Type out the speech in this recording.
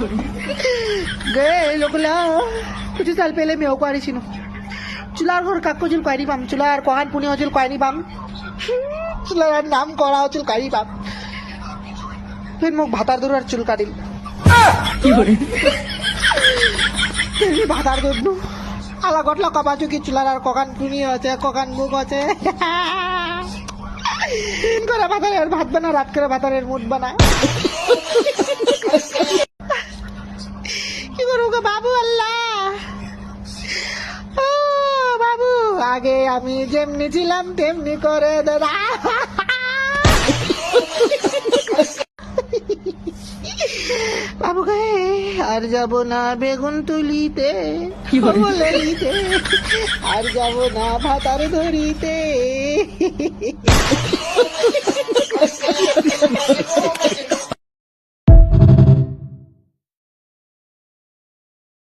गए लोकला कुछ साल पहले मैं को आरिसिनो चुलार घर काको जुल काइनी पाम चुलार कोहान पुनी हजुल काइनी पाम चुलार नाम करा हजुल काइनी पाम फिर मुख भातार दूर चुल काटिल फिर भातार दूर आला गटला कबाचु की चुलार कोकान पुनी আছে কোকান মুখ আছে করে ভাতারের ভাত বানা রাত করে ভাতারের মুড বানা কি করব বাবু আল্লাহ ও বাবু আগে আমি যেমনি ছিলাম তেমনি করে দাদা বাবু গে আর যাব না বেগুন তুলিতে বলে নিতে আর যাব না ভাতার ধরিতে